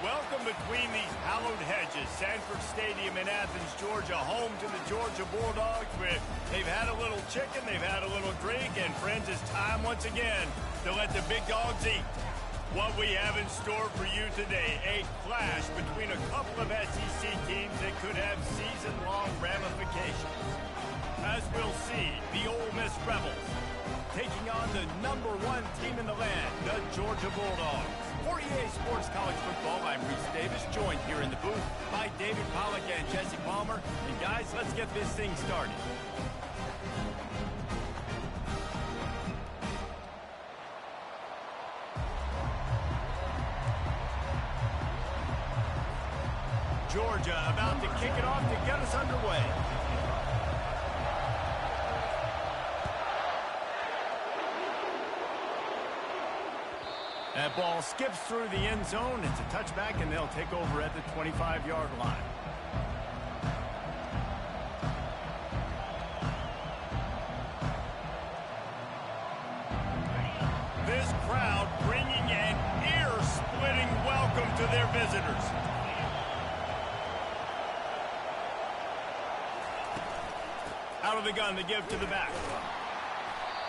Welcome between these hallowed hedges. Sanford Stadium in Athens, Georgia, home to the Georgia Bulldogs. They've had a little chicken, they've had a little drink, and friends, it's time once again to let the big dogs eat. What we have in store for you today, a clash between a couple of SEC teams that could have season-long ramifications. As we'll see, the Ole Miss Rebels taking on the #1 team in the land, the Georgia Bulldogs. For EA Sports College Football, I'm Reese Davis, joined here in the booth by David Pollack and Jesse Palmer. And guys, let's get this thing started. Georgia about to kick it off to get us underway. That ball skips through the end zone. It's a touchback, and they'll take over at the 25-yard line. This crowd bringing an ear-splitting welcome to their visitors. Out of the gun, the give to the back.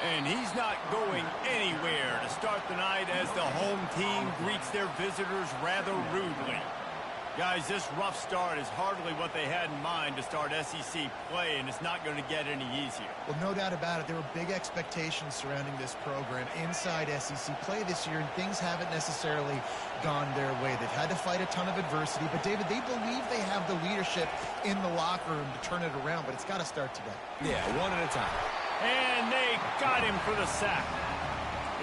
And he's not going anywhere to start the night as the home team greets their visitors rather rudely. Guys, this rough start is hardly what they had in mind to start SEC play, and it's not going to get any easier. Well, no doubt about it. There were big expectations surrounding this program inside SEC play this year, and things haven't necessarily gone their way. They've had to fight a ton of adversity, but, David, they believe they have the leadership in the locker room to turn it around, but it's got to start today. Yeah, one at a time. And they got him for the sack.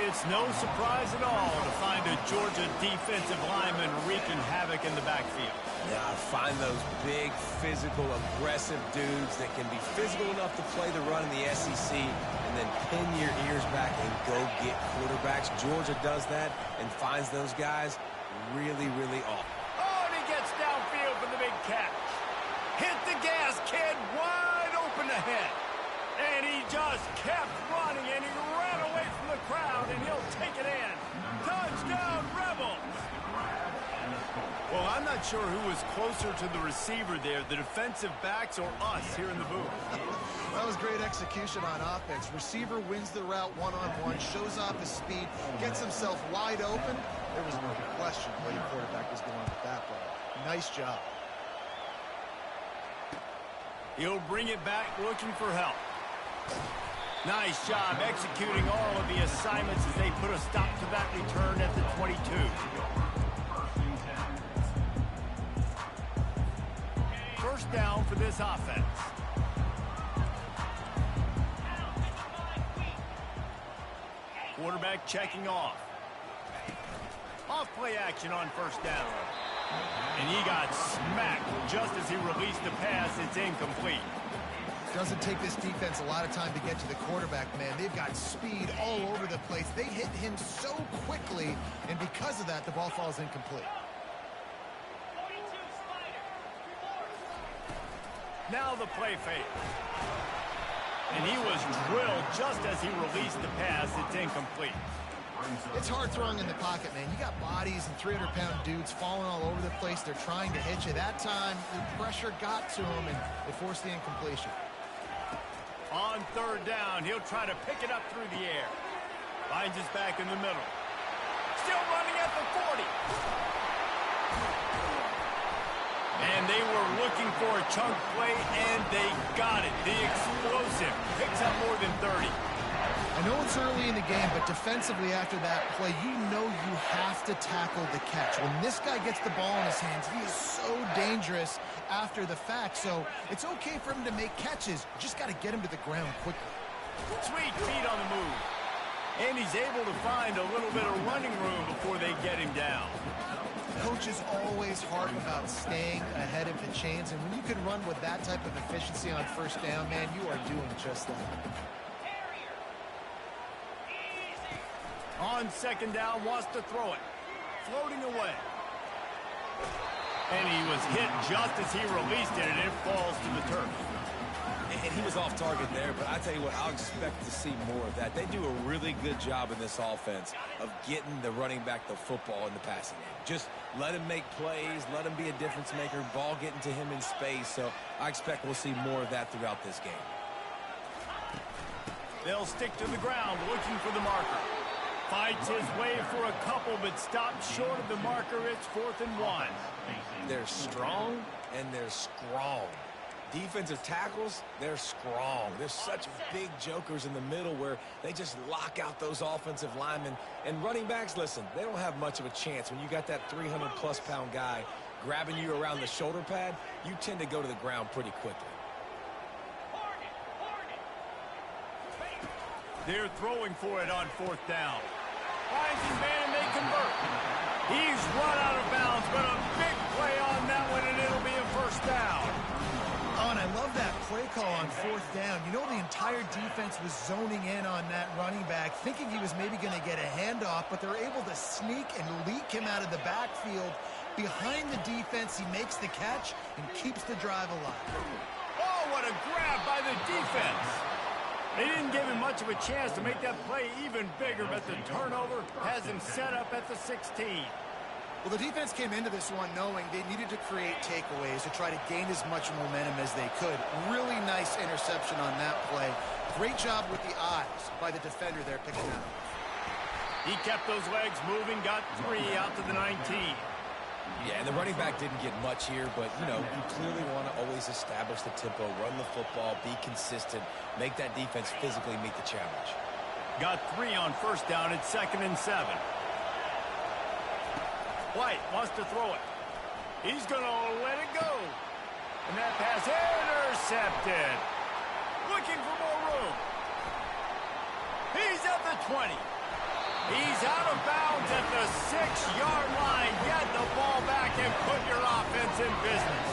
It's no surprise at all to find a Georgia defensive lineman wreaking havoc in the backfield. Yeah, find those big, physical, aggressive dudes that can be physical enough to play the run in the SEC and then pin your ears back and go get quarterbacks. Georgia does that and finds those guys really, really often. Oh, and he gets downfield for the big catch. Hit the gas, kid, wide open ahead. And he just kept running, and he ran away from the crowd, and he'll take it in. Touchdown, Rebels! Well, I'm not sure who was closer to the receiver there, the defensive backs or us here in the booth. That was great execution on offense. Receiver wins the route one-on-one, shows off his speed, gets himself wide open. There was no question where the quarterback was going with that ball. Nice job. He'll bring it back looking for help. Nice job executing all of the assignments as they put a stop to that return at the 22. First down for this offense. Quarterback checking off. Off play action on first down. And he got smacked just as he released the pass. It's incomplete. Doesn't take this defense a lot of time to get to the quarterback, man. They've got speed all over the place. They hit him so quickly, and because of that, the ball falls incomplete. Now the play fake. And he was drilled just as he released the pass. It's incomplete. It's hard throwing in the pocket, man. You got bodies and 300-pound dudes falling all over the place. They're trying to hit you. That time, the pressure got to him, and they forced the incompletion. On third down, he'll try to pick it up through the air. Finds his back in the middle. Still running at the 40. And they were looking for a chunk play, and they got it. The explosive picks up more than 30. I know it's early in the game, but defensively after that play, you know you have to tackle the catch. When this guy gets the ball in his hands, he is so dangerous after the fact. So it's okay for him to make catches. You just got to get him to the ground quickly. Sweet feet on the move. And he's able to find a little bit of running room before they get him down. Coaches always harp about staying ahead of the chains, and when you can run with that type of efficiency on first down, man, you are doing just that. On second down, wants to throw it. Floating away. And he was hit just as he released it, and it falls to the turf. And he was off target there, but I tell you what, I'll expect to see more of that. They do a really good job in this offense of getting the running back the football in the passing game. Just let him make plays, let him be a difference maker, ball getting to him in space. So I expect we'll see more of that throughout this game. They'll stick to the ground looking for the marker. Fights his way for a couple, but stops short of the marker. It's 4th and 1. They're strong and they're strong. Defensive tackles, they're strong. They're such big jokers in the middle where they just lock out those offensive linemen. And running backs, listen, they don't have much of a chance. When you got that 300-plus pound guy grabbing you around the shoulder pad, you tend to go to the ground pretty quickly. They're throwing for it on 4th down. Finds his man and they convert. He's run out of bounds, but a big play on that one, and it'll be a 1st down. Oh, and I love that play call on 4th down. You know, the entire defense was zoning in on that running back, thinking he was maybe going to get a handoff, but they're able to sneak and leak him out of the backfield. Behind the defense, he makes the catch and keeps the drive alive. Oh, what a grab by the defense. They didn't give him much of a chance to make that play even bigger, but the turnover has him set up at the 16. Well, the defense came into this one knowing they needed to create takeaways to try to gain as much momentum as they could. Really nice interception on that play. Great job with the eyes by the defender there picking that up. He kept those legs moving, got 3 out to the 19. Yeah, and the running back didn't get much here, but, you know, you clearly want to always establish the tempo, run the football, be consistent, make that defense physically meet the challenge. Got 3 on 1st down. It's 2nd and 7. White wants to throw it. He's going to let it go. And that pass intercepted. Looking for more room. He's at the 20. He's out of bounds at the 6-yard line. Get the ball back and put your offense in business.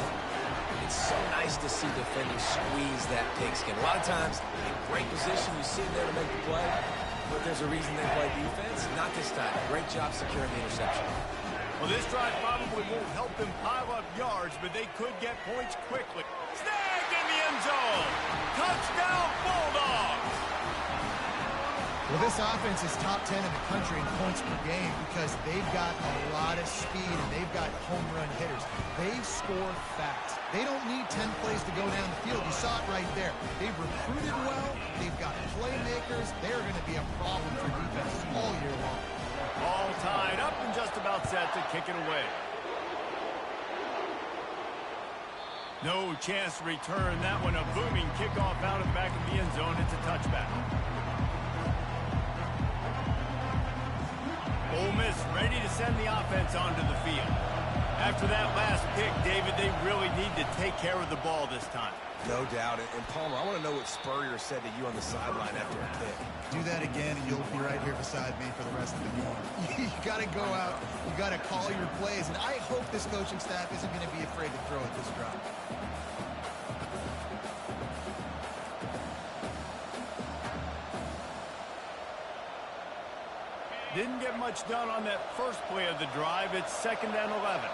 It's so nice to see defenders squeeze that pigskin. A lot of times, in great position, you sit there to make the play, but there's a reason they play defense. Not this time. Great job securing the interception. Well, this drive probably won't help them pile up yards, but they could get points quickly. Snagged in the end zone. Touchdown, Bulldogs. Well, this offense is top 10 in the country in points per game because they've got a lot of speed and they've got home run hitters. They score fast. They don't need 10 plays to go down the field. You saw it right there. They've recruited well. They've got playmakers. They're going to be a problem for defense all year long. All tied up and just about set to kick it away. No chance to return that one. A booming kickoff out of the back of the end zone. It's a touchback. Ole Miss ready to send the offense onto the field. After that last pick, David, they really need to take care of the ball this time. No doubt. And Palmer, I want to know what Spurrier said to you on the sideline after a pick. Do that again, and you'll be right here beside me for the rest of the game. You got to go out. You got to call your plays. And I hope this coaching staff isn't going to be afraid to throw at this drive. Didn't get much done on that first play of the drive. It's 2nd and 11.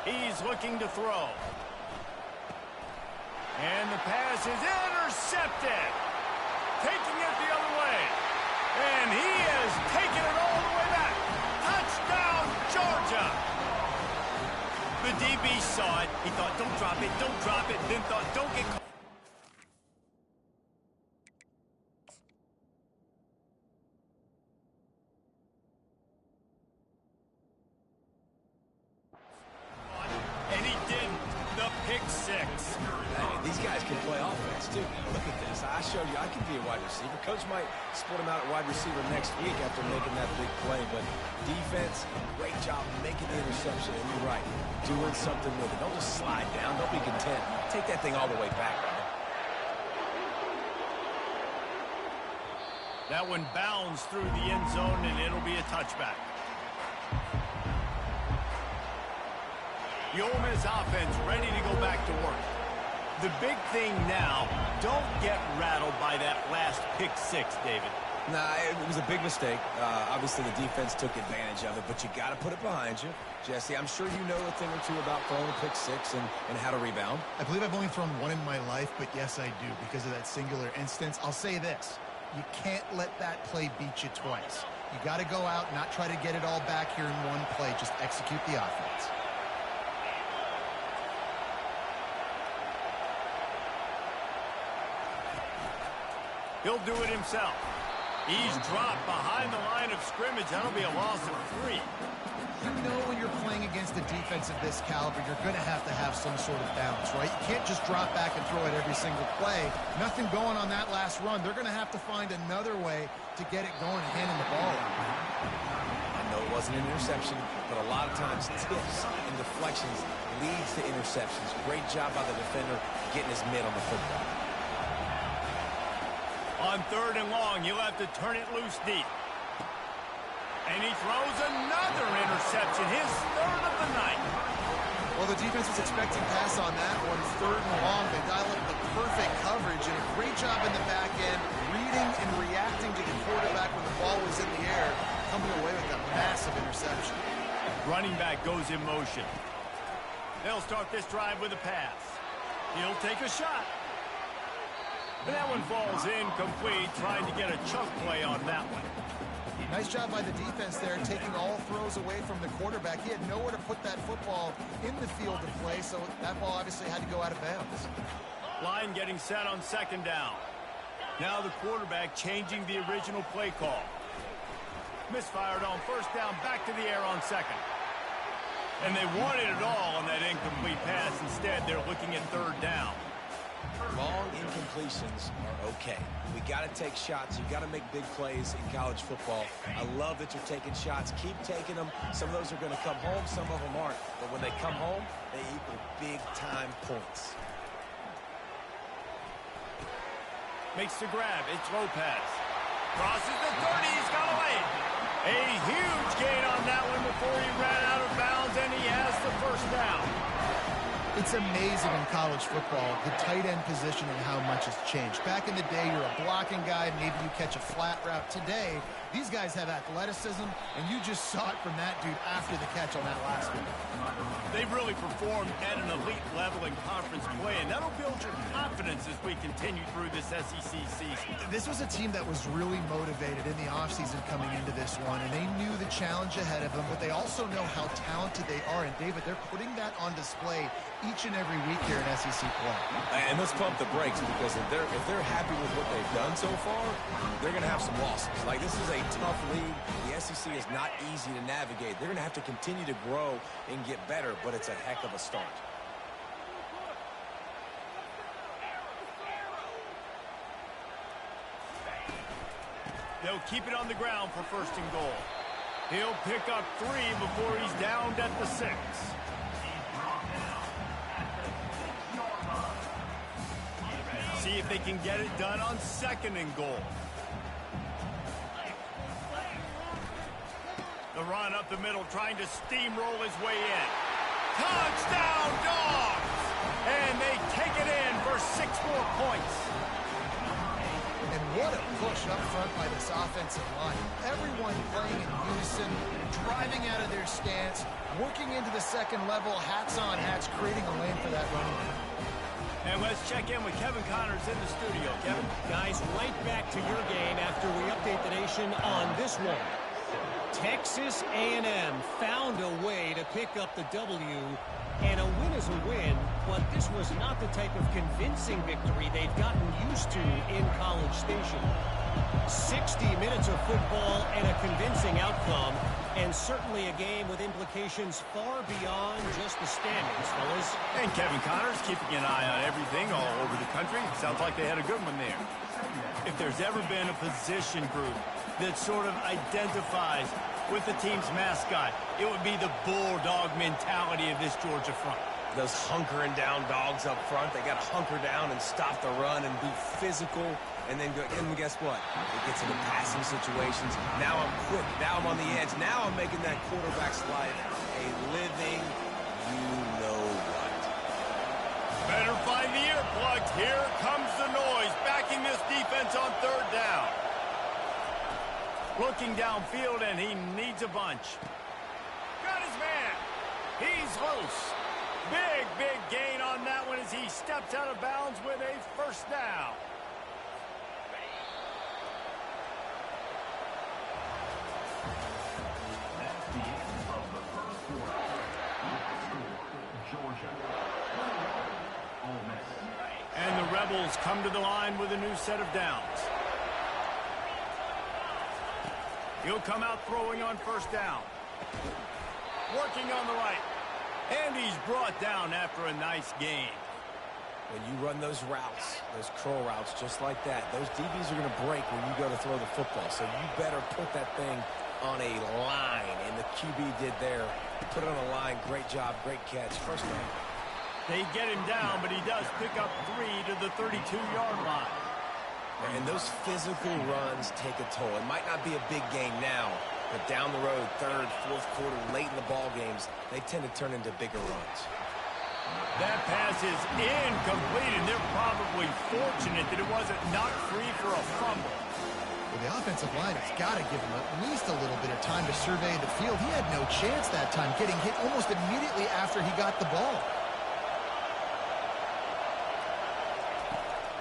He's looking to throw. And the pass is intercepted. Taking it the other way. And he is taking it all the way back. Touchdown, Georgia. The DB saw it. He thought, don't drop it, don't drop it. Then thought, don't get caught. These guys can play offense, too. Look at this. I showed you I can be a wide receiver. Coach might split him out at wide receiver next week after making that big play. But defense, great job making the interception. And you're right, doing something with it. Don't just slide down. Don't be content. Take that thing all the way back, man. That one bounds through the end zone, and it'll be a touchback. The Ole Miss offense ready to go back to work. The big thing now, don't get rattled by that last pick six, David. Nah, it was a big mistake. Obviously, the defense took advantage of it, but you got to put it behind you. Jesse, I'm sure you know a thing or two about throwing a pick six and how to rebound. I believe I've only thrown one in my life, but yes, I do, because of that singular instance. I'll say this. You can't let that play beat you twice. You got to go out, not try to get it all back here in one play. Just execute the offense. He'll do it himself. He's dropped behind the line of scrimmage. That'll be a loss of 3. You know when you're playing against a defense of this caliber, you're going to have some sort of balance, right? You can't just drop back and throw it every single play. Nothing going on that last run. They're going to have to find another way to get it going and handing the ball. I know it wasn't an interception, but a lot of times tips and deflections leads to interceptions. Great job by the defender getting his mitt on the football. On 3rd and long, he'll have to turn it loose deep. And he throws another interception, his 3rd of the night. Well, the defense was expecting pass on that one. 3rd and long, they dial up the perfect coverage and a great job in the back end, reading and reacting to the quarterback when the ball was in the air, coming away with a massive interception. Running back goes in motion. They'll start this drive with a pass. He'll take a shot. And that one falls incomplete, trying to get a chunk play on that one. Nice job by the defense there, taking all throws away from the quarterback. He had nowhere to put that football in the field to play, so that ball obviously had to go out of bounds. Line getting set on 2nd down. Now the quarterback changing the original play call. Misfired on 1st down, back to the air on 2nd. And they wanted it all on that incomplete pass. Instead, they're looking at 3rd down. Long incompletions are okay. We got to take shots. You got to make big plays in college football. I love that you're taking shots. Keep taking them. Some of those are going to come home. Some of them aren't. But when they come home, they equal big-time points. Makes the grab. It's Lopez. Crosses the 30. He's got away. A huge gain on that one before he ran out of bounds, and he has the 1st down. It's amazing in college football, the tight end position and how much has changed. Back in the day, you're a blocking guy, maybe you catch a flat route. Today, these guys have athleticism, and you just saw it from that dude after the catch on that last one. They've really performed at an elite level in conference play, and that'll build your confidence as we continue through this SEC season. This was a team that was really motivated in the offseason coming into this one, and they knew the challenge ahead of them, but they also know how talented they are. And, David, they're putting that on display each and every week here in SEC play. And let's pump the brakes, because if they're happy with what they've done so far, they're going to have some losses. Like, this is a tough league. The SEC is not easy to navigate. They're going to have to continue to grow and get better, but it's a heck of a start. They'll keep it on the ground for 1st and goal. He'll pick up 3 before he's downed at the 6. See if they can get it done on 2nd and goal. The run up the middle, trying to steamroll his way in. Touchdown, Dogs! And they take it in for 6 more points. And what a push up front by this offensive line. Everyone playing in unison, driving out of their stance, working into the 2nd level, hats on hats, creating a lane for that running back. And let's check in with Kevin Connors in the studio. Kevin? Guys, right back to your game after we update the nation on this one. Texas A&M found a way to pick up the W, and a win is a win, but this was not the type of convincing victory they've gotten used to in College Station. 60 minutes of football and a convincing outcome, and certainly a game with implications far beyond just the standings, fellas. And Kevin Connors keeping an eye on everything all over the country. Sounds like they had a good one there. If there's ever been a position group that sort of identifies with the team's mascot, it would be the bulldog mentality of this Georgia front. Those hunkering down dogs up front, they got to hunker down and stop the run and be physical. And then guess what? It gets into passing situations. Now I'm quick. Now I'm on the edge. Now I'm making that quarterback's life a living you-know-what. Better find the earplugs. Here comes the noise, backing this defense on 3rd down. Looking downfield, and he needs a bunch. Got his man. He's loose. Big gain on that one as he steps out of bounds with a first down. And the Rebels come to the line with a new set of downs. He'll come out throwing on first down. Working on the right. And he's brought down after a nice gain. When you run those routes, those curl routes just like that, those DBs are going to break when you go to throw the football. So you better put that thing on a line. And the QB did there. Put it on a line. Great job. Great catch. First down. They get him down, but he does pick up 3 to the 32-yard line. And those physical runs take a toll. It might not be a big gain now, but down the road, third, fourth quarter, late in the ball games, they tend to turn into bigger runs. That pass is incomplete, and they're probably fortunate that it wasn't knocked free for a fumble. Well, the offensive line has got to give him at least a little bit of time to survey the field. He had no chance that time, getting hit almost immediately after he got the ball.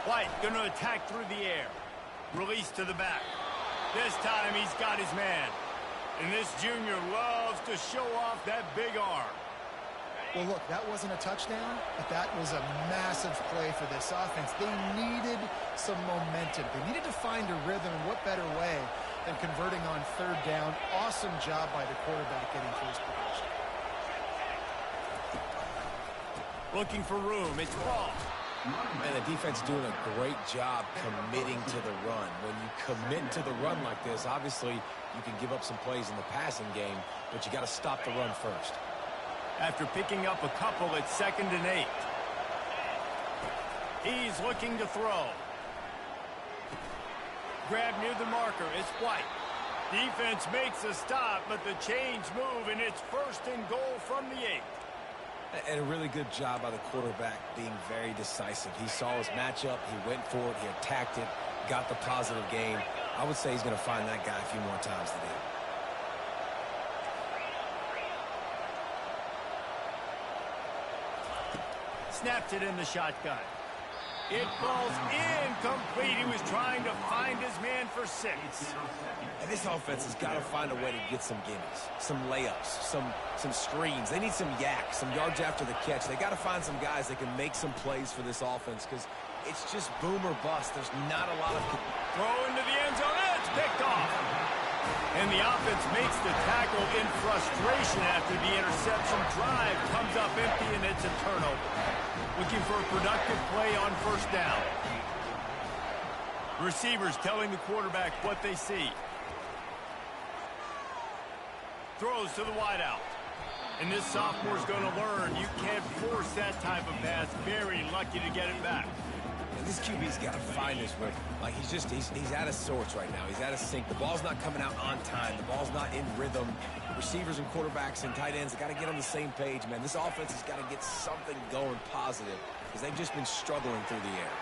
White going to attack through the air. Release to the back. This time he's got his man. And this junior loves to show off that big arm. Well, look, that wasn't a touchdown, but that was a massive play for this offense. They needed some momentum. They needed to find a rhythm, and what better way than converting on third down. Awesome job by the quarterback getting first progression. Looking for room. It's ball. Man, the defense doing a great job committing to the run. When you commit to the run like this, obviously you can give up some plays in the passing game, but you got to stop the run first. After picking up a couple, it's 2nd and 8. He's looking to throw. Grab near the marker. It's White. Defense makes a stop, but the chains move, and it's 1st and goal from the 8. And a really good job by the quarterback being very decisive. He saw his matchup. He went for it. He attacked it. Got the positive gain. I would say he's going to find that guy a few more times today. Snapped it in the shotgun. It falls incomplete. He was trying to find his man for 6. And this offense has got to find a way to get some gimmies, some layups, some screens. They need some yak, some yards after the catch. They got to find some guys that can make some plays for this offense because it's just boom or bust. There's not a lot of... Throw into the end zone. It's picked off. And the offense makes the tackle in frustration after the interception. Drive comes up empty, and it's a turnover. Looking for a productive play on first down. Receivers telling the quarterback what they see. Throws to the wideout. And this sophomore's going to learn you can't force that type of pass. Very lucky to get it back. And this QB's got to find his rhythm. Like he's out of sorts right now. He's out of sync. The ball's not coming out on time. The ball's not in rhythm. Receivers and quarterbacks and tight ends, they got to get on the same page, man. This offense has got to get something going positive because they've just been struggling through the air.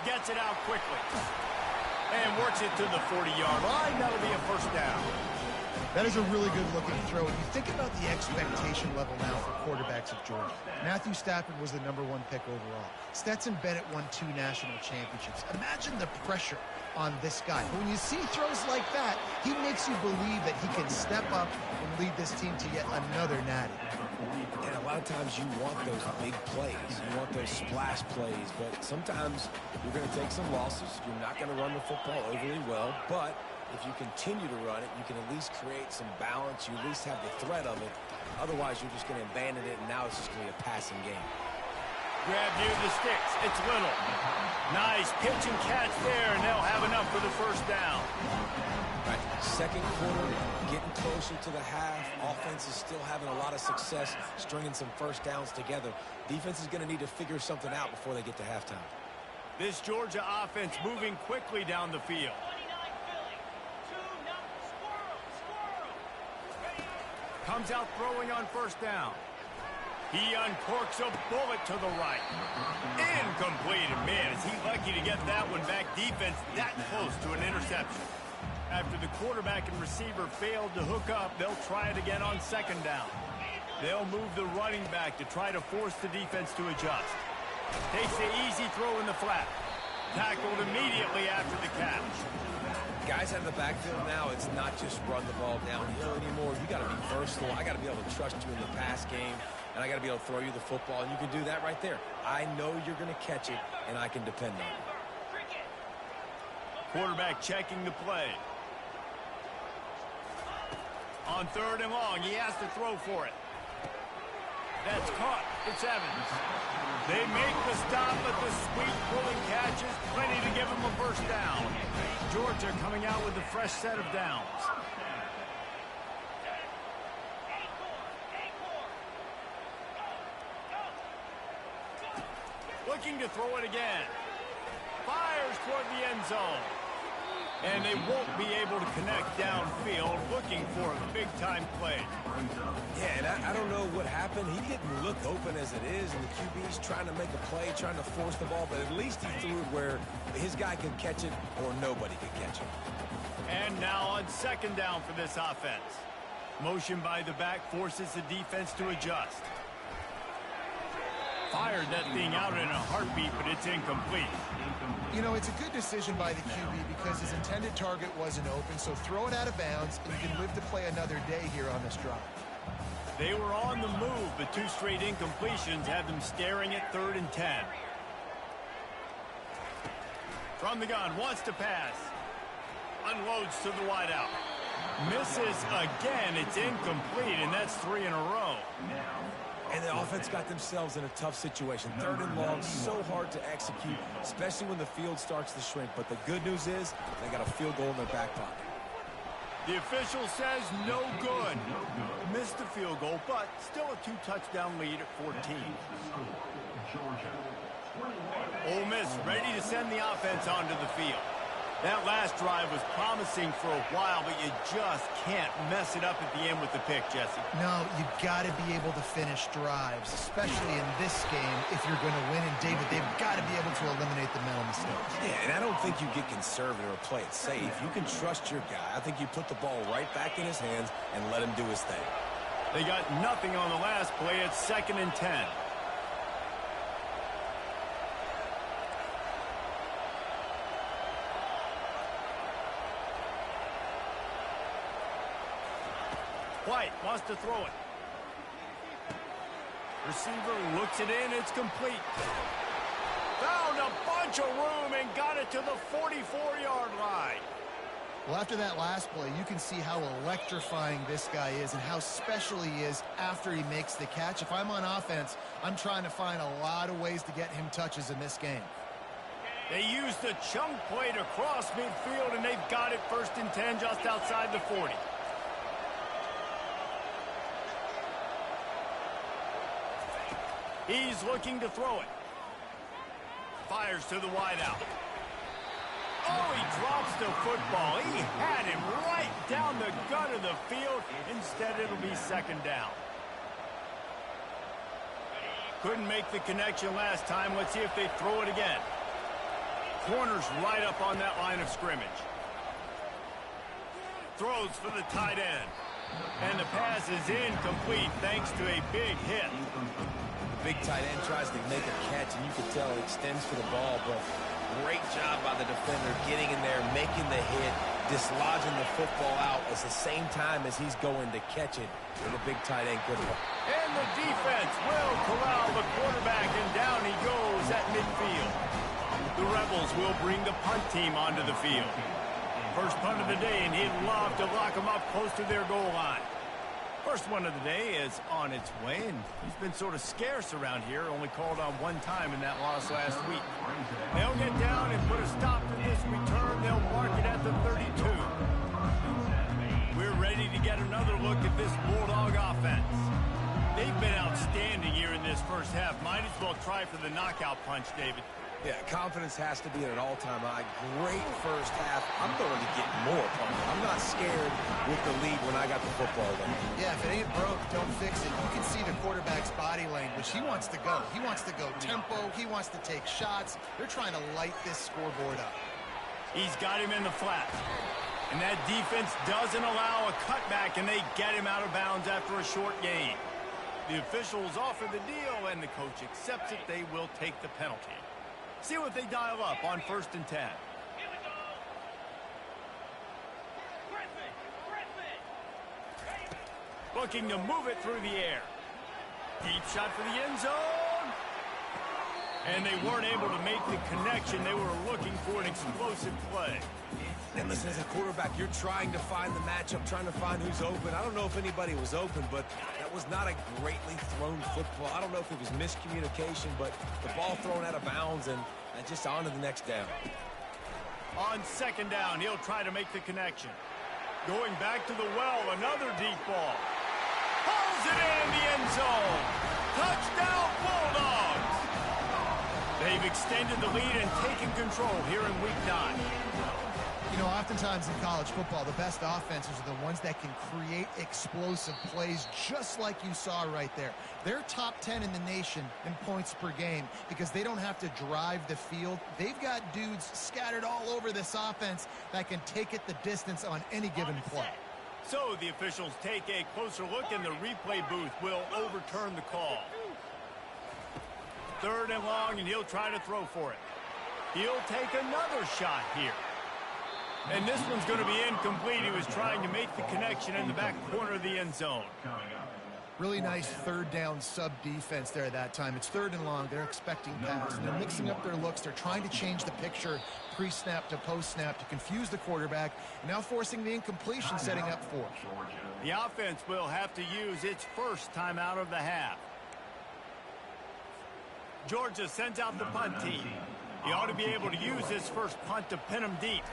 Gets it out quickly. And works it to the 40-yard line. That'll be a first down. That is a really good-looking throw. When you think about the expectation level now for quarterbacks of Georgia, Matthew Stafford was the #1 pick overall. Stetson Bennett won 2 national championships. Imagine the pressure on this guy. But when you see throws like that, he makes you believe that he can step up and lead this team to yet another natty. And a lot of times you want those big plays. You want those splash plays. But sometimes you're going to take some losses. You're not going to run the football overly well. But if you continue to run it, you can at least create some balance. You at least have the threat of it. Otherwise, you're just going to abandon it, and now it's just going to be a passing game. Grab near the sticks. It's Little. Nice pitch and catch there, and they'll have enough for the first down. Right. Second quarter, getting closer to the half. Offense is still having a lot of success stringing some first downs together. Defense is going to need to figure something out before they get to halftime. This Georgia offense moving quickly down the field. Comes out throwing on first down. He uncorks a bullet to the right. Incomplete. And man, is he lucky to get that one back. Defense that close to an interception. After the quarterback and receiver failed to hook up, they'll try it again on second down. They'll move the running back to try to force the defense to adjust. Takes the easy throw in the flat. Tackled immediately after the catch. Guys out of the backfield now, it's not just run the ball downhill anymore. You got to be versatile. I got to be able to trust you in the pass game, and I got to be able to throw you the football, and you can do that right there. I know you're going to catch it, and I can depend on it. Quarterback checking the play. On third and long, he has to throw for it. That's caught. It's Evans. They make the stop, but the sweet pulling catch is plenty to give them a first down. Georgia coming out with a fresh set of downs. Looking to throw it again. Fires toward the end zone. And they won't be able to connect downfield, looking for a big-time play. Yeah, and I don't know what happened. He didn't look open as it is, and the QB's trying to make a play, trying to force the ball, but at least he threw it where his guy could catch it or nobody could catch it. And now on second down for this offense. Motion by the back forces the defense to adjust. Fired that thing out in a heartbeat, but it's incomplete. You know, it's a good decision by the QB because his intended target wasn't open, so throw it out of bounds, and you can live to play another day here on this drive. They were on the move, but two straight incompletions had them staring at 3rd and 10. From the gun, wants to pass. Unloads to the wideout. Misses again. It's incomplete, and that's 3 in a row. And the offense got themselves in a tough situation. 3rd and long, so hard to execute, especially when the field starts to shrink. But the good news is they got a field goal in their back pocket. The official says no good. Missed the field goal, but still a 2-touchdown lead at 14. Ole Miss ready to send the offense onto the field. That last drive was promising for a while, but you just can't mess it up at the end with the pick, Jesse. No, you got to be able to finish drives, especially in this game if you're going to win. And, David, they've got to be able to eliminate the mental mistakes. Yeah, and I don't think you get conservative or play it safe. You can trust your guy. I think you put the ball right back in his hands and let him do his thing. They got nothing on the last play. It's 2nd and 10. White wants to throw it. Receiver looks it in. It's complete. Found a bunch of room and got it to the 44-yard line. Well, after that last play, you can see how electrifying this guy is and how special he is after he makes the catch. If I'm on offense, I'm trying to find a lot of ways to get him touches in this game. They used the chunk play to cross midfield, and they've got it 1st and 10 just outside the 40. He's looking to throw it. Fires to the wideout. Oh, he drops the football. He had him right down the gut of the field. Instead, it'll be 2nd down. Couldn't make the connection last time. Let's see if they throw it again. Corner's right up on that line of scrimmage. Throws for the tight end. And the pass is incomplete thanks to a big hit. The big tight end tries to make a catch, and you can tell it extends for the ball, but great job by the defender getting in there, making the hit, dislodging the football out at the same time as he's going to catch it. And the big tight end couldn't. And the defense will corral the quarterback, and down he goes at midfield. The Rebels will bring the punt team onto the field. First punt of the day, and he'd love to lock them up close to their goal line. First one of the day is on its way, and he's been sort of scarce around here, only called on one time in that loss last week. They'll get down and put a stop to this return. They'll mark it at the 32. We're ready to get another look at this Bulldog offense. They've been outstanding here in this first half. Might as well try for the knockout punch, David. Yeah, confidence has to be at an all-time high. Great first half. I'm going to get more from it. I'm not scared with the lead when I got the football then. Yeah, if it ain't broke, don't fix it. You can see the quarterback's body language. He wants to go. He wants to go tempo. He wants to take shots. They're trying to light this scoreboard up. He's got him in the flat. And that defense doesn't allow a cutback, and they get him out of bounds after a short gain. The officials offer the deal, and the coach accepts it. They will take the penalty. See what they dial up on 1st and 10. Looking to move it through the air. Deep shot for the end zone. And they weren't able to make the connection. They were looking for an explosive play. And listen, as a quarterback, you're trying to find the matchup, trying to find who's open. I don't know if anybody was open, but that was not a greatly thrown football. I don't know if it was miscommunication, but the ball thrown out of bounds and just on to the next down. On 2nd down, he'll try to make the connection. Going back to the well, another deep ball. Pulls it in the end zone. Touchdown, Bulldogs. They've extended the lead and taken control here in Week 9. You know, oftentimes in college football, the best offenses are the ones that can create explosive plays, just like you saw right there. They're top 10 in the nation in points per game because they don't have to drive the field. They've got dudes scattered all over this offense that can take it the distance on any given play. So the officials take a closer look, and the replay booth will overturn the call. 3rd and long, and he'll try to throw for it. He'll take another shot here. And this one's going to be incomplete. He was trying to make the connection in the back corner of the end zone. Really nice 3rd down sub-defense there at that time. It's 3rd and long. They're expecting pass. And they're mixing up their looks. They're trying to change the picture pre-snap to post-snap to confuse the quarterback. Now forcing the incompletion, setting up for. The offense will have to use its first timeout of the half. Georgia sends out the punt team. He ought to be able to use his first punt to pin him deep.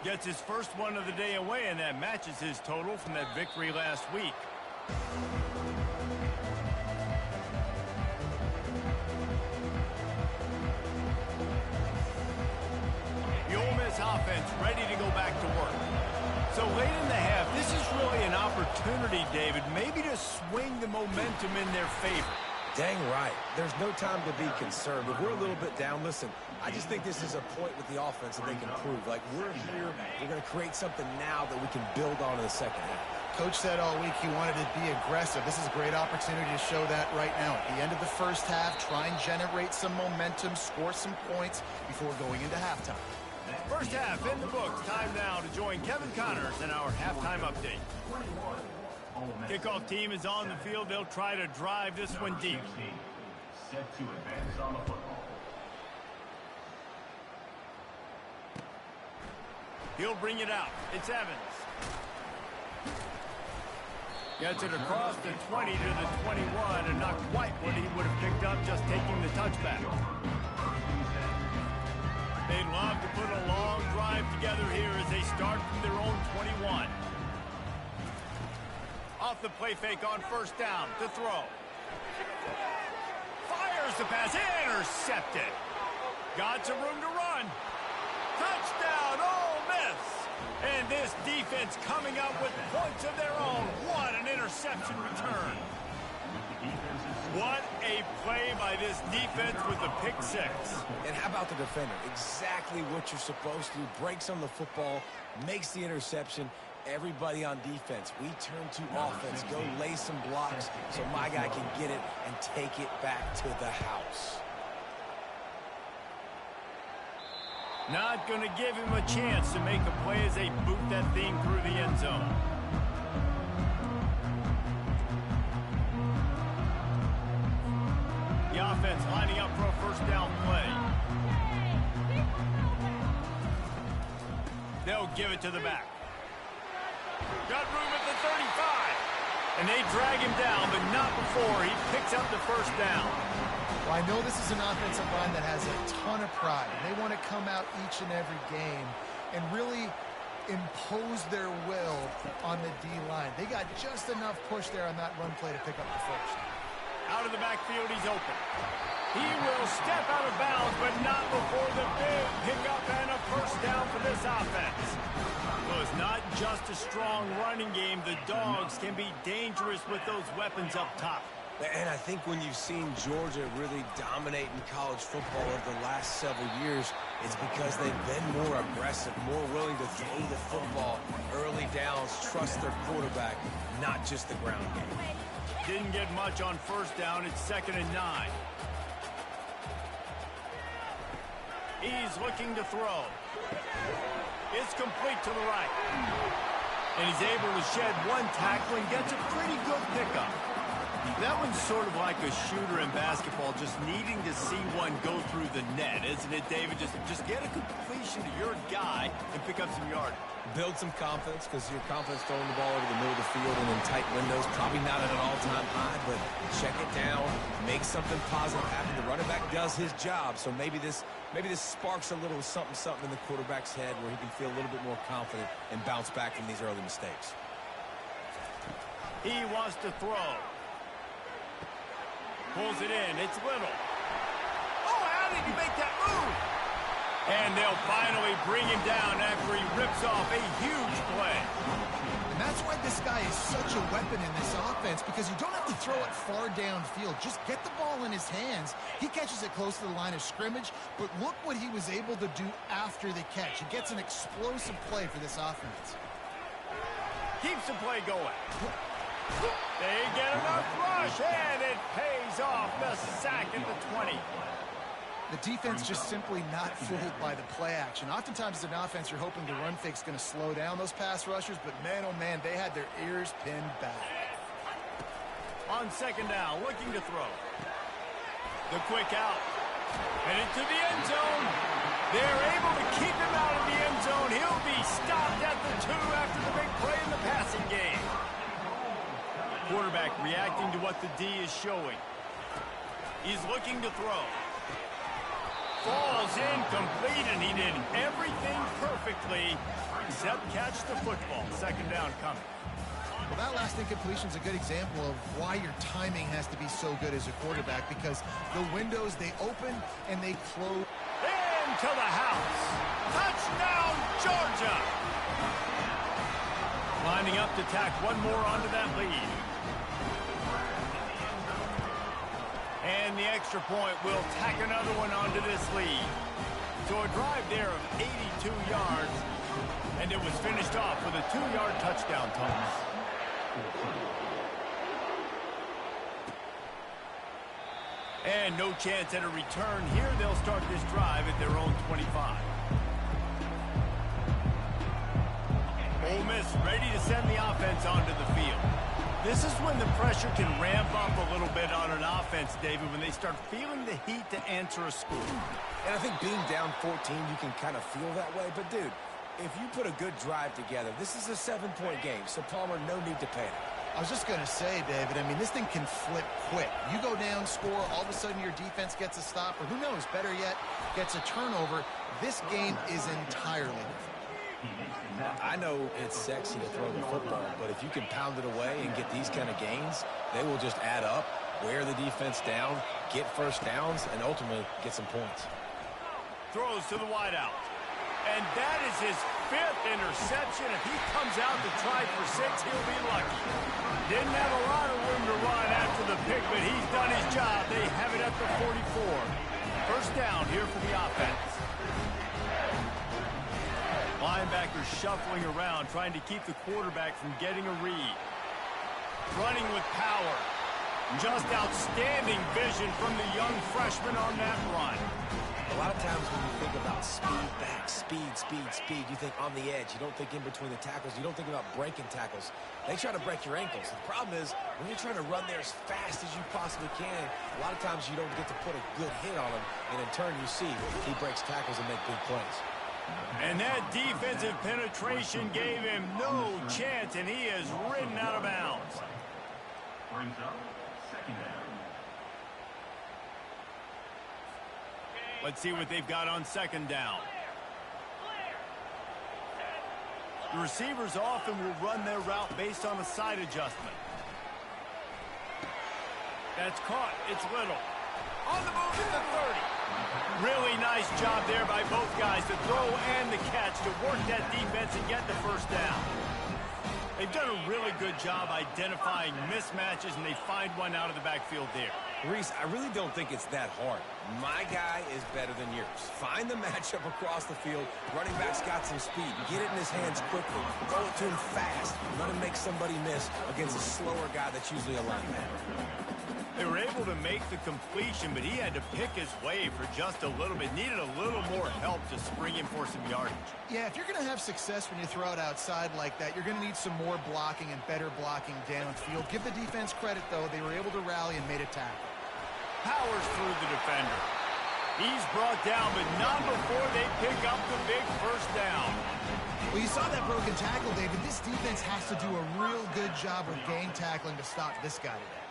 Gets his first one of the day away, and that matches his total from that victory last week. The Ole Miss offense ready to go back to work. So late in the half, this is really an opportunity, David, maybe to swing the momentum in their favor. Dang right. There's no time to be concerned. If we're a little bit down, listen, I just think this is a point with the offense that they can prove. Like, we're here, we're going to create something now that we can build on in the second half. Coach said all week he wanted to be aggressive. This is a great opportunity to show that right now. At the end of the first half, try and generate some momentum, score some points before going into halftime. First half in the books. Time now to join Kevin Connors in our halftime update. Kickoff team is on the field. They'll try to drive this one deep. Set to advance on the football. He'll bring it out. It's Evans. Gets it across the 20 to the 21, and not quite what he would have picked up just taking the touchback. They'd love to put a long drive together here as they start from their own 21. Off the play fake on 1st down to throw. Fires the pass, intercepted. Got some room to run. Touchdown, Ole Miss. And this defense coming up with points of their own. What an interception return. What a play by this defense with the pick 6. And how about the defender? Exactly what you're supposed to do. Breaks on the football, makes the interception. Everybody on defense, we turn to offense. Go lay some blocks so my guy can get it and take it back to the house. Not going to give him a chance to make a play as they boot that thing through the end zone. The offense lining up for a 1st down play. They'll give it to the back. Got room at the 35. And they drag him down, but not before he picks up the 1st down. Well, I know this is an offensive line that has a ton of pride. They want to come out each and every game and really impose their will on the D-line. They got just enough push there on that run play to pick up the 1st. Out of the backfield, he's open. He will step out of bounds, but not before the big pickup and a 1st down for this offense. Well, it's not just a strong running game. The Dogs can be dangerous with those weapons up top. And I think when you've seen Georgia really dominate in college football over the last several years, it's because they've been more aggressive, more willing to throw the football early downs, trust their quarterback, not just the ground game. Didn't get much on first down. It's 2nd and 9. He's looking to throw. It's complete to the right. And he's able to shed one tackle and gets a pretty good pickup. That one's sort of like a shooter in basketball, just needing to see one go through the net, isn't it, David? Just get a completion to your guy and pick up some yardage. Build some confidence, because your confidence throwing the ball over the middle of the field and in tight windows, probably not at an all-time high, but check it down, make something positive happen. The running back does his job, so maybe this sparks a little something in the quarterback's head where he can feel a little bit more confident and bounce back from these early mistakes. He wants to throw. Pulls it in. It's Little. Oh, how did he make that move? And they'll finally bring him down after he rips off a huge play. And that's why this guy is such a weapon in this offense, because you don't have to throw it far downfield. Just get the ball in his hands. He catches it close to the line of scrimmage, but look what he was able to do after the catch. He gets an explosive play for this offense. Keeps the play going. They get enough rush, and it pays off. The sack at the 20. The defense just simply not fooled by the play action. Oftentimes as an offense, you're hoping the run fake's going to slow down those pass rushers, but man, oh man, they had their ears pinned back. On 2nd down, looking to throw. The quick out. And into the end zone. They're able to keep him out of the end zone. He'll be stopped at the 2 after the big play in the passing game. Quarterback reacting to what the D is showing. He's looking to throw. Falls incomplete, and he did everything perfectly except catch the football. 2nd down coming. Well, that last incompletion is a good example of why your timing has to be so good as a quarterback, because the windows, they open and they close. Into the house. Touchdown, Georgia. Lining up to tack one more onto that lead. And the extra point will tack another one onto this lead. So a drive there of 82 yards, and it was finished off with a 2-yard touchdown toss. And no chance at a return here. They'll start this drive at their own 25. Ole Miss ready to send the offense onto the field. This is when the pressure can ramp up a little bit on an offense, David, when they start feeling the heat to answer a score. And I think being down 14, you can kind of feel that way. But, dude, if you put a good drive together, this is a 7-point game, so Palmer, no need to panic. I was just going to say, David, I mean, this thing can flip quick. You go down, score, all of a sudden your defense gets a stop, or who knows, better yet, gets a turnover. This game is entirely different. I know it's sexy to throw the football, but if you can pound it away and get these kind of gains, they will just add up, wear the defense down, get first downs, and ultimately get some points. Throws to the wideout. And that is his 5th interception. If he comes out to try for 6, he'll be lucky. Didn't have a lot of room to run after the pick, but he's done his job. They have it at the 44. First down here for the offense. Linebackers shuffling around, trying to keep the quarterback from getting a read. Running with power. Just outstanding vision from the young freshman on that run. A lot of times when you think about speed back, speed, you think on the edge. You don't think in between the tackles. You don't think about breaking tackles. They try to break your ankles. The problem is when you're trying to run there as fast as you possibly can, a lot of times you don't get to put a good hit on him, and in turn you see he breaks tackles and make big plays. And that defensive penetration gave him no chance, and he is ridden out of bounds. Brings up 2nd down. Let's see what they've got on 2nd down. The receivers often will run their route based on a side adjustment. That's caught. It's Little. On the move at the 30. Really nice job there by both guys to throw and the catch to work that defense and get the first down. They They've done a really good job identifying mismatches, and they find one out of the backfield there. Reese, I really don't think it's that hard. My guy is better than yours. Find the matchup across the field. Running back's got some speed. Get it in his hands quickly. Throw it to him fast. Let him make somebody miss against a slower guy that's usually a linebacker. They were able to make the completion, but he had to pick his way for just a little bit. Needed a little more help to spring in for some yardage. Yeah, if you're going to have success when you throw it outside like that, you're going to need some more blocking and better blocking downfield. Give the defense credit, though. They were able to rally and made a tackle. Powers through the defender. He's brought down, but not before they pick up the big first down. Well, you saw that broken tackle, David. This defense has to do a real good job of gang tackling to stop this guy today.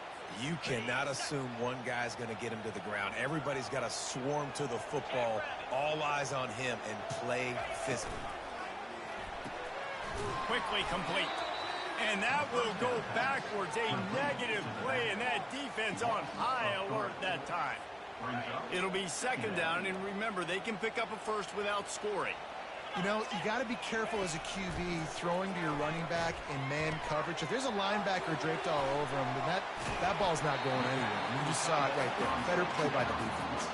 You cannot assume one guy's going to get him to the ground. Everybody's got to swarm to the football. All eyes on him and play physical. Quickly complete. And that will go backwards. A negative play, and that defense on high alert that time. It'll be second down, and remember, they can pick up a first without scoring. You know, you got to be careful as a QB throwing to your running back in man coverage. If there's a linebacker draped all over him, then that ball's not going anywhere. You just saw it right there. Better play by the defense.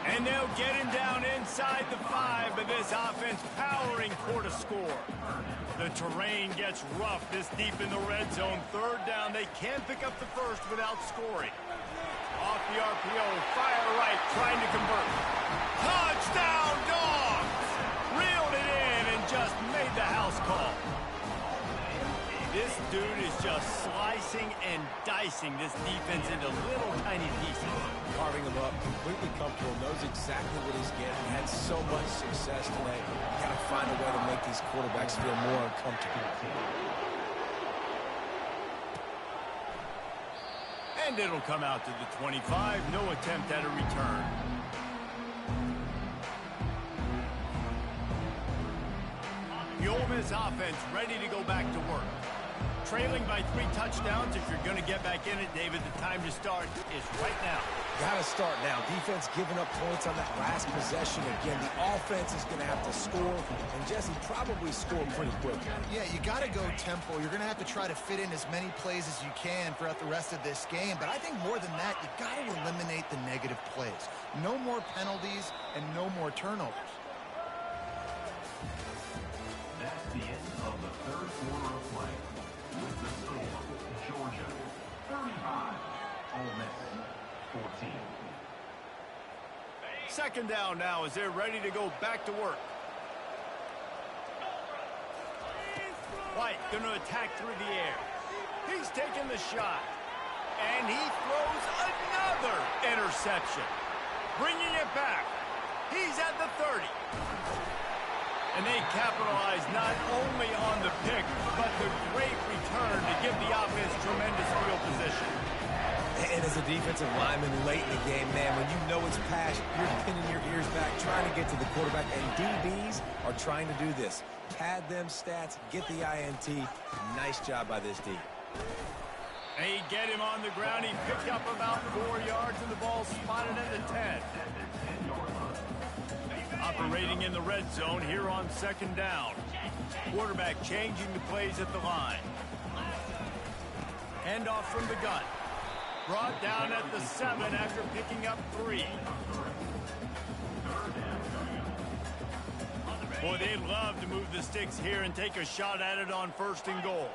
And they'll get him down inside the 5, but this offense powering toward a score. The terrain gets rough this deep in the red zone. Third down, they can pick up the first without scoring. Off the RPO, fire right, trying to convert. Touchdown, Dogs! Reeled it in and just made the house call. This dude is just slicing and dicing this defense into little tiny pieces. Carving him up, completely comfortable, knows exactly what he's getting. Had so much success today. Got to find a way to make these quarterbacks feel more uncomfortable. And it'll come out to the 25. No attempt at a return. The Ole Miss offense ready to go back to work. Trailing by 3 touchdowns. If you're going to get back in it, David, the time to start is right now. Got to start now. Defense giving up points on that last possession. Again, the offense is going to have to score, and Jesse probably scored pretty quick. Yeah, you got to go tempo. You're going to have to try to fit in as many plays as you can throughout the rest of this game. But I think more than that, you got to eliminate the negative plays. No more penalties and no more turnovers. That's the end of the third quarter of play. With the score, Georgia 35, Ole Miss 14. Second down now as they're ready to go back to work. White going to attack through the air. He's taking the shot. And he throws another interception. Bringing it back. He's at the 30. And they capitalize not only on the pick, but the great return to give the offense tremendous field position. And as a defensive lineman late in the game, man, when you know it's pass, you're pinning your ears back, trying to get to the quarterback. And DBs are trying to do this. Pad them stats, get the INT. Nice job by this D. They get him on the ground. He picked up about 4 yards, and the ball spotted at the 10. Operating in the red zone here on second down. Quarterback changing the plays at the line. Handoff from the gun. Brought down at the 7 after picking up 3. Boy, they'd love to move the sticks here and take a shot at it on 1st and goal.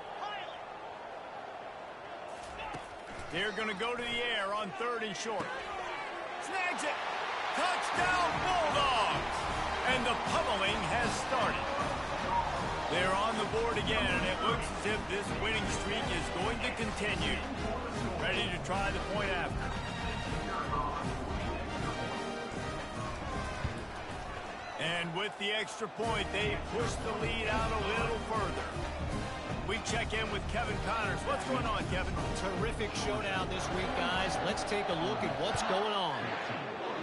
They're going to go to the air on 3rd and short. Snags it. Touchdown, Bulldogs! And the pummeling has started. They're on the board again, and it looks as if this winning streak is going to continue. Ready to try the point after. And with the extra point, they push the lead out a little further. We check in with Kevin Connors. What's going on, Kevin? Terrific showdown this week, guys. Let's take a look at what's going on.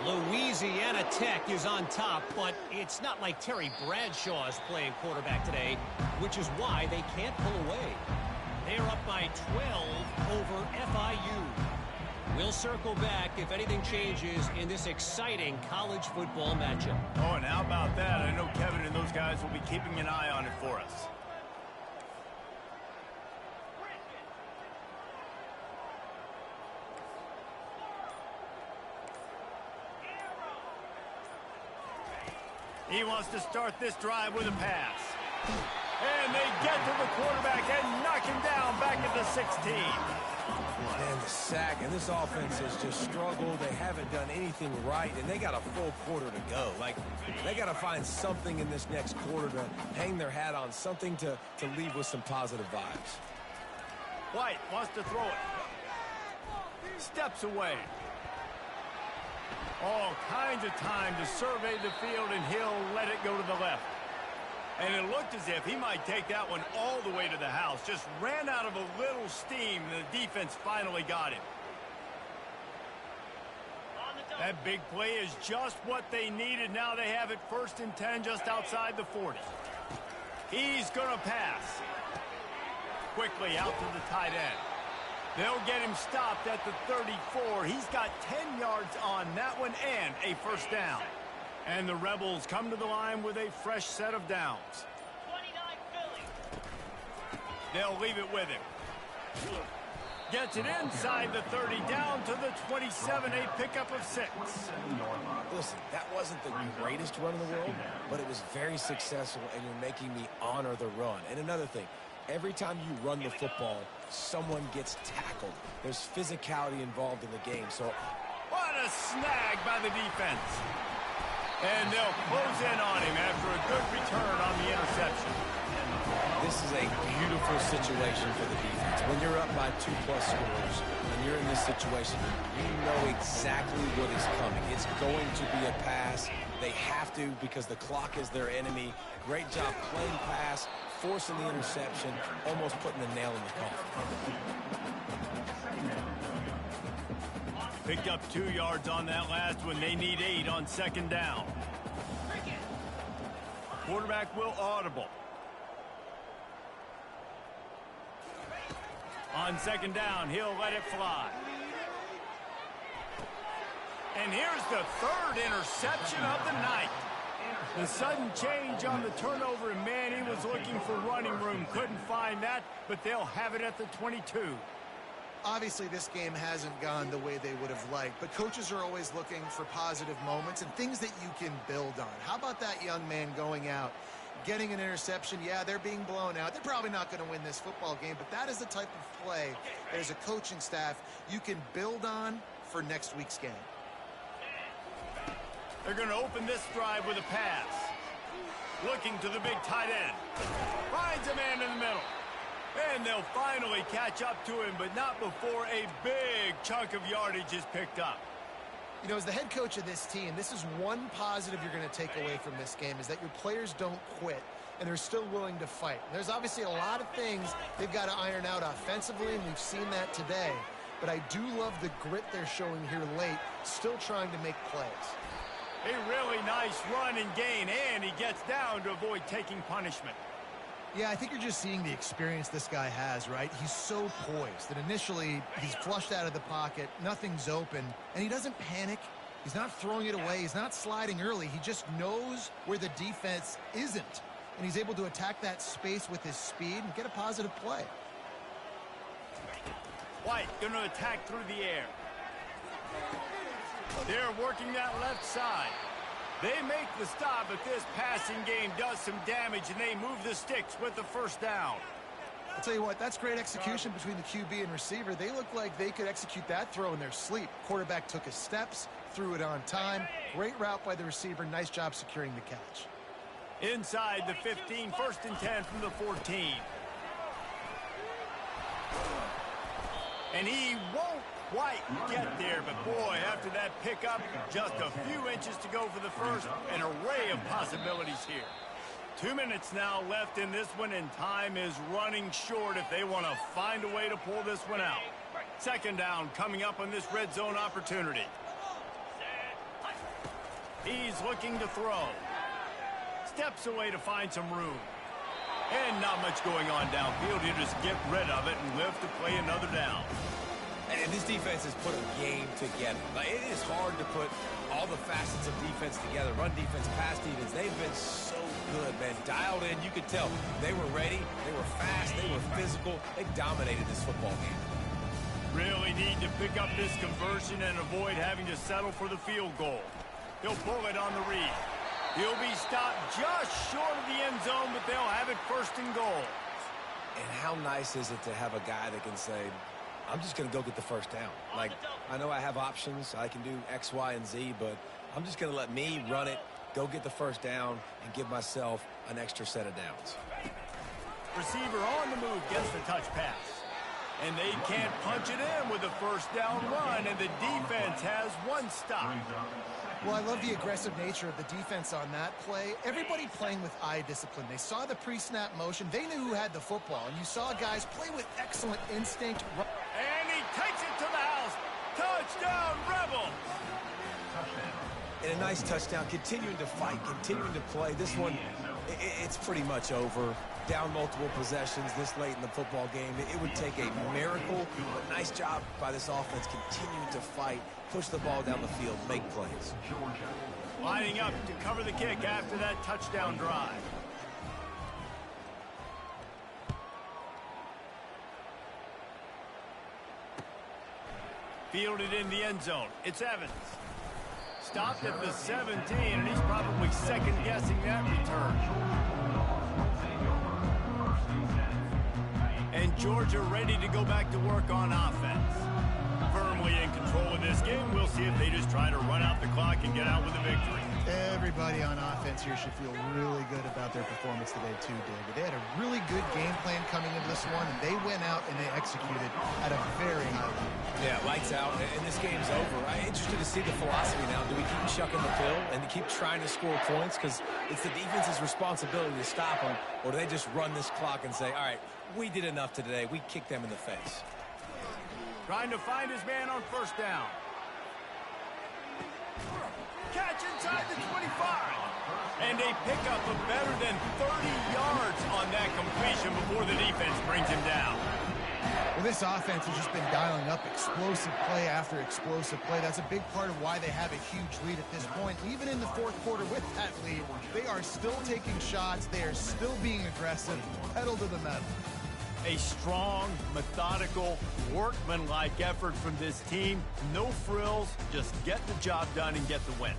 Louisiana Tech is on top, but it's not like Terry Bradshaw is playing quarterback today, which is why they can't pull away. They're up by 12 over FIU. We'll circle back if anything changes in this exciting college football matchup. Oh, and how about that? I know Kevin and those guys will be keeping an eye on it for us. He wants to start this drive with a pass. And they get to the quarterback and knock him down back at the 16. Man, the sack, and this offense has just struggled. They haven't done anything right, and they got a full quarter to go. Like, they got to find something in this next quarter to hang their hat on, something to leave with some positive vibes. White wants to throw it. Steps away. All kinds of time to survey the field, and he'll let it go to the left. And it looked as if he might take that one all the way to the house. Just ran out of a little steam, and the defense finally got him. That big play is just what they needed. Now they have it 1st and 10 just outside the 40. He's going to pass. Quickly out to the tight end. They'll get him stopped at the 34. He's got 10 yards on that one and a 1st down. And the Rebels come to the line with a fresh set of downs. 29 Philly. They'll leave it with him. Gets it inside the 30, down to the 27, a pickup of 6. Listen, that wasn't the greatest run in the world, but it was very successful, and you're making me honor the run. And another thing, every time you run the football, someone gets tackled. There's physicality involved in the game. So, what a snag by the defense. And they'll close in on him after a good return on the interception. This is a beautiful situation for the defense. When you're up by 2+ scores and you're in this situation, you know exactly what is coming. It's going to be a pass. They have to because the clock is their enemy. Great job playing pass, forcing the interception, almost putting the nail in the coffin. Picked up 2 yards on that last one. They need 8 on 2nd down. Quarterback will audible. On 2nd down, he'll let it fly. And here's the 3rd interception of the night. The sudden change on the turnover, and man, he was looking for running room. Couldn't find that, but they'll have it at the 22. Obviously, this game hasn't gone the way they would have liked, but coaches are always looking for positive moments and things that you can build on. How about that young man going out, getting an interception? Yeah, they're being blown out. They're probably not going to win this football game, but that is the type of play that as a coaching staff you can build on for next week's game. They're going to open this drive with a pass. Looking to the big tight end. Finds a man in the middle. And they'll finally catch up to him, but not before a big chunk of yardage is picked up. You know, as the head coach of this team, this is one positive you're going to take away from this game, is that your players don't quit, and they're still willing to fight. There's obviously a lot of things they've got to iron out offensively, and we've seen that today. But I do love the grit they're showing here late, still trying to make plays. A really nice run and gain, and he gets down to avoid taking punishment. Yeah, I think you're just seeing the experience this guy has, right? He's so poised that initially he's flushed out of the pocket, nothing's open, and he doesn't panic. He's not throwing it away. He's not sliding early. He just knows where the defense isn't, and he's able to attack that space with his speed and get a positive play. White going to attack through the air. They're working that left side. They make the stop, but this passing game does some damage, and they move the sticks with the 1st down. I'll tell you what, that's great execution between the QB and receiver. They look like they could execute that throw in their sleep. Quarterback took his steps, threw it on time. Great route by the receiver. Nice job securing the catch. Inside the 15, 1st and 10 from the 14. And he won't quite get there, but boy, after that pickup, just a few inches to go for the 1st. An array of possibilities here. 2 minutes now left in this one, and time is running short if they want to find a way to pull this one out. 2nd down coming up on this red zone opportunity. He's looking to throw. Steps away to find some room. And not much going on downfield. He'll just get rid of it and live to play another down. And this defense has put a game together. Like, it is hard to put all the facets of defense together. Run defense, pass defense. They've been so good, man. Dialed in. You could tell they were ready. They were fast. They were physical. They dominated this football game. Really need to pick up this conversion and avoid having to settle for the field goal. He'll pull it on the read. He'll be stopped just short of the end zone, but they'll have it 1st and goal. And how nice is it to have a guy that can say, I'm just going to go get the first down. Like, I know I have options. I can do X, Y, and Z, but I'm just going to let me run it, go get the first down, and give myself an extra set of downs. Receiver on the move gets the touch pass. And they can't punch it in with a 1st down run, and the defense has 1 stop. Well, I love the aggressive nature of the defense on that play. Everybody playing with eye discipline. They saw the pre-snap motion. They knew who had the football, and you saw guys play with excellent instinct. And he takes it to the house. Touchdown, Rebels! And a nice touchdown, continuing to fight, continuing to play. This one, it's pretty much over. Down multiple possessions this late in the football game. It would take a miracle, but nice job by this offense continuing to fight, push the ball down the field, make plays. Lining up to cover the kick after that touchdown drive. Fielded in the end zone. It's Evans. Stopped at the 17, and he's probably second-guessing that return. And Georgia ready to go back to work on offense. Firmly in control of this game. We'll see if they just try to run out the clock and get out with a victory. Everybody on offense here should feel really good about their performance today too, David. They had a really good game plan coming into this one, and they went out and they executed at a very high level. Yeah, lights out, and this game's over. I'm interested to see the philosophy now. Do we keep chucking the pill and keep trying to score points? Because it's the defense's responsibility to stop them, or do they just run this clock and say, all right, we did enough today. We kicked them in the face. Trying to find his man on 1st down. Catch inside the 25. And they pick up a better than 30 yards on that completion before the defense brings him down. Well, this offense has just been dialing up explosive play after explosive play. That's a big part of why they have a huge lead at this point. Even in the 4th quarter with that lead, they are still taking shots. They are still being aggressive, pedal to the metal. A strong, methodical, workmanlike effort from this team. No frills, just get the job done and get the win.